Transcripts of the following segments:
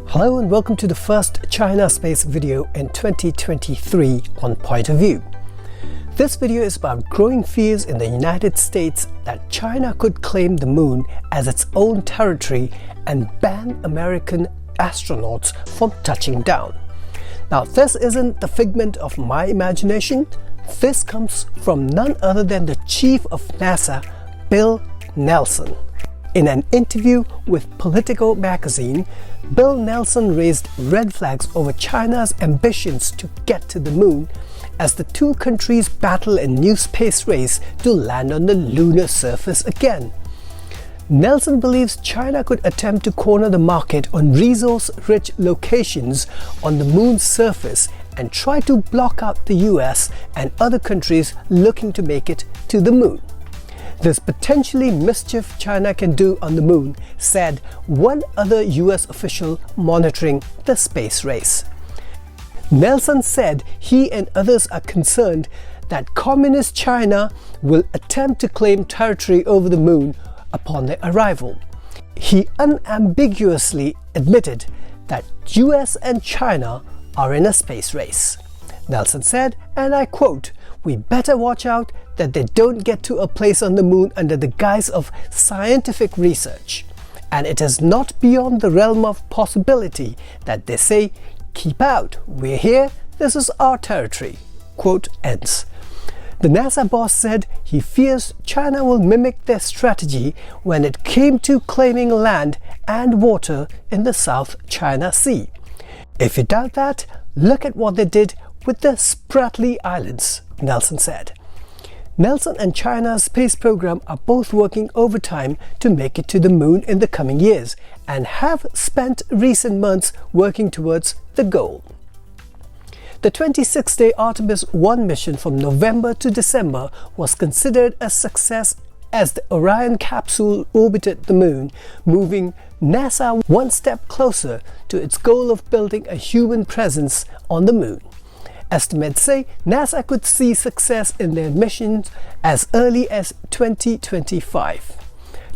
Hello and welcome to the first China space video in 2023 on Point of View. This video is about growing fears in the United States that China could claim the moon as its own territory and ban American astronauts from touching down. Now, this isn't the figment of my imagination. This comes from none other than the chief of NASA, Bill Nelson. In an interview with Politico magazine, Bill Nelson raised red flags over China's ambitions to get to the moon as the two countries battle a new space race to land on the lunar surface again. Nelson believes China could attempt to corner the market on resource-rich locations on the moon's surface and try to block out the US and other countries looking to make it to the moon. There's potentially mischief China can do on the moon, said one other US official monitoring the space race. Nelson said he and others are concerned that Communist China will attempt to claim territory over the moon upon their arrival. He unambiguously admitted that US and China are in a space race. Nelson said, and I quote, "We better watch out that they don't get to a place on the moon under the guise of scientific research. And it is not beyond the realm of possibility that they say, keep out, we're here, this is our territory." Quote ends. The NASA boss said he fears China will mimic their strategy when it came to claiming land and water in the South China Sea. If you doubt that, look at what they did with the Spratly Islands, Nelson said. Nelson and China's space program are both working overtime to make it to the moon in the coming years and have spent recent months working towards the goal. The 26-day Artemis 1 mission from November to December was considered a success as the Orion capsule orbited the moon, moving NASA one step closer to its goal of building a human presence on the moon. Estimates say NASA could see success in their missions as early as 2025.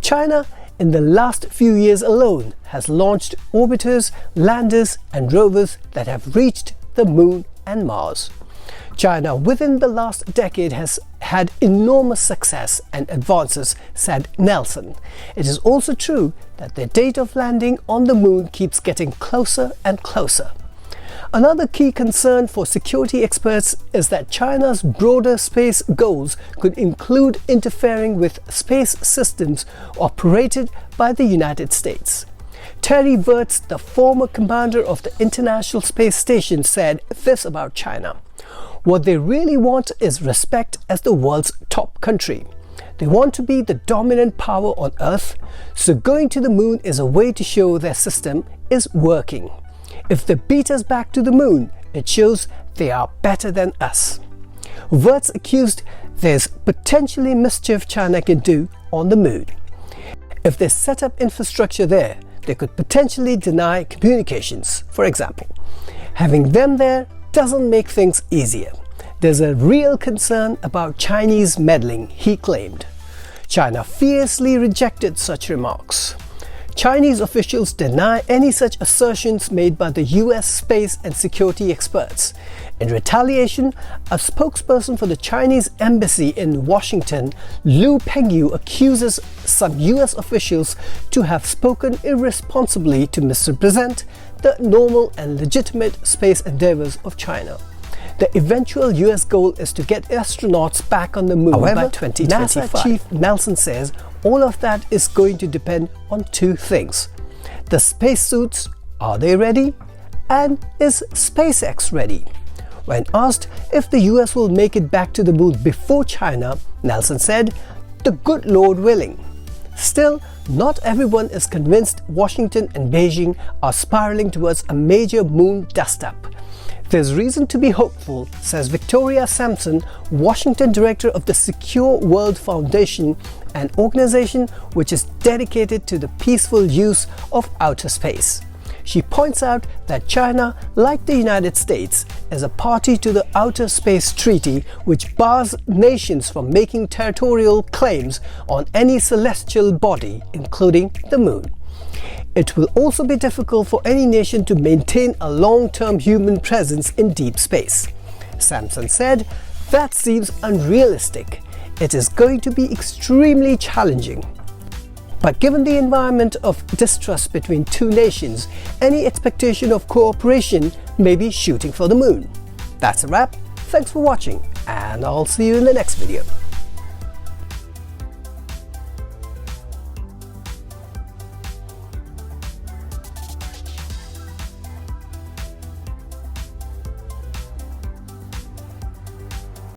China, in the last few years alone, has launched orbiters, landers, and rovers that have reached the moon and Mars. China, within the last decade, has had enormous success and advances, said Nelson. It is also true that the date of landing on the moon keeps getting closer and closer. Another key concern for security experts is that China's broader space goals could include interfering with space systems operated by the United States. Terry Virts, the former commander of the International Space Station, said this about China: "What they really want is respect as the world's top country. They want to be the dominant power on Earth, so going to the moon is a way to show their system is working. If they beat us back to the moon, it shows they are better than us." Virts accused there's potentially mischief China can do on the moon. If they set up infrastructure there, they could potentially deny communications, for example. Having them there doesn't make things easier. There's a real concern about Chinese meddling, he claimed. China fiercely rejected such remarks. Chinese officials deny any such assertions made by the US space and security experts. In retaliation, a spokesperson for the Chinese embassy in Washington, Lu Pengyu, accuses some US officials to have spoken irresponsibly to misrepresent the normal and legitimate space endeavors of China. The eventual US goal is to get astronauts back on the moon by 2025. NASA Chief Nelson says all of that is going to depend on two things: the spacesuits, are they ready? And is SpaceX ready? When asked if the US will make it back to the moon before China, Nelson said, "The good Lord willing." Still, not everyone is convinced Washington and Beijing are spiraling towards a major moon dust-up. There's reason to be hopeful, says Victoria Sampson, Washington director of the Secure World Foundation, an organization which is dedicated to the peaceful use of outer space. She points out that China, like the United States, is a party to the Outer Space Treaty, which bars nations from making territorial claims on any celestial body, including the moon. It will also be difficult for any nation to maintain a long-term human presence in deep space. Samson said, "That seems unrealistic. It is going to be extremely challenging." But given the environment of distrust between two nations, any expectation of cooperation may be shooting for the moon. That's a wrap. Thanks for watching, and I'll see you in the next video.